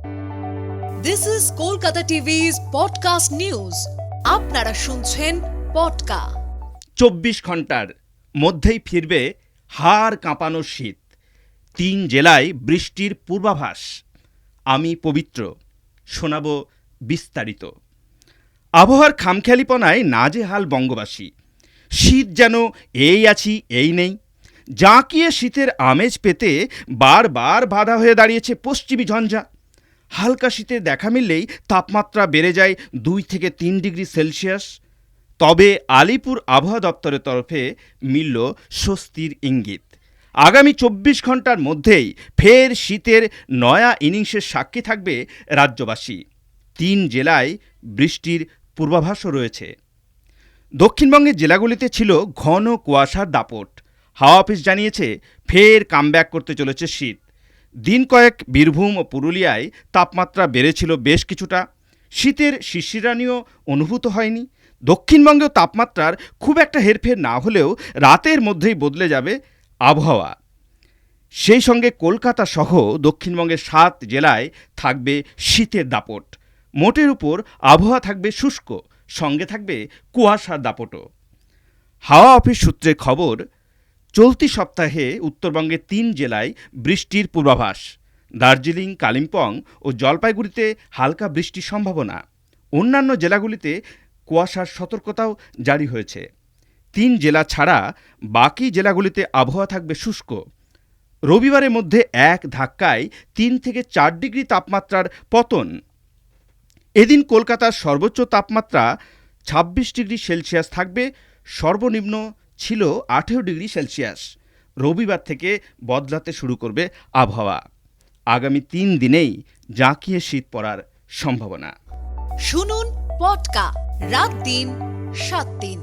This is Kolkata TV's podcast news. আপনারা শুনছেন পডকা। 24 ঘন্টার মধ্যেই ফিরবে হাড় কাঁপানো শীত। 3 জেলায় বৃষ্টির পূর্বাভাস। আমি পবিত্র, শোনাব বিস্তারিত। আবহাওয়ার খামখেয়ালিপনায় নাজেহাল বঙ্গবাসী। শীত যেন এই আছি এই নেই। জাঁকিয়ে শীতের আমেজ পেতে বারবার বাধা হয়ে দাঁড়িয়েছে পশ্চিমী ঝঞ্ঝা। হালকা শীতের দেখা মিললেই তাপমাত্রা বেড়ে যায় 2 থেকে 3 ডিগ্রি সেলসিয়াস। তবে আলিপুর আবহাওয়া দপ্তরের তরফে মিলল স্বস্তির ইঙ্গিত। আগামী 24 ঘন্টার মধ্যেই ফের শীতের নয়া ইনিংসের সাক্ষী থাকবে রাজ্যবাসী। 3 জেলায় বৃষ্টির পূর্বাভাসও রয়েছে। দক্ষিণবঙ্গের জেলাগুলিতে ছিল ঘন কুয়াশার দাপট। হাওয়া অফিস জানিয়েছে ফের কামব্যাক করতে চলেছে শীত। দিন কয়েক বীরভূম ও পুরুলিয়ায় তাপমাত্রা বেড়েছিল বেশ কিছুটা। শীতের শিশিরানিও অনুভূত হয়নি। দক্ষিণবঙ্গেও তাপমাত্রার খুব একটা হেরফের না হলেও রাতের মধ্যেই বদলে যাবে আবহাওয়া। সেই সঙ্গে কলকাতা সহ দক্ষিণবঙ্গের 7 জেলায় থাকবে শীতের দাপট। মোটের উপর আবহাওয়া থাকবে শুষ্ক, সঙ্গে থাকবে কুয়াশার দাপটও। হাওয়া অফিস সূত্রে খবর, চলতি সপ্তাহে উত্তরবঙ্গের 3 জেলায় বৃষ্টির পূর্বাভাস। দার্জিলিং, কালিম্পং ও জলপাইগুড়িতে হালকা বৃষ্টির সম্ভাবনা। অন্যান্য জেলাগুলিতে কুয়াশার সতর্কতাও জারি হয়েছে। 3 জেলা ছাড়া বাকি জেলাগুলিতে আবহাওয়া থাকবে শুষ্ক। রবিবারের মধ্যে এক ধাক্কায় 3 থেকে 4 ডিগ্রি তাপমাত্রার পতন। এদিন কলকাতার সর্বোচ্চ তাপমাত্রা 26 ডিগ্রি সেলসিয়াস থাকবে, সর্বনিম্ন ছিল 18 ডিগ্রি সেলসিয়াস। রবিবার থেকে বদলাতে শুরু করবে আবহাওয়া। আগামী 3 দিনেই জাঁকিয়ে শীত পড়ার সম্ভাবনা। শুনুন পডকা, রাত দিন 7 দিন।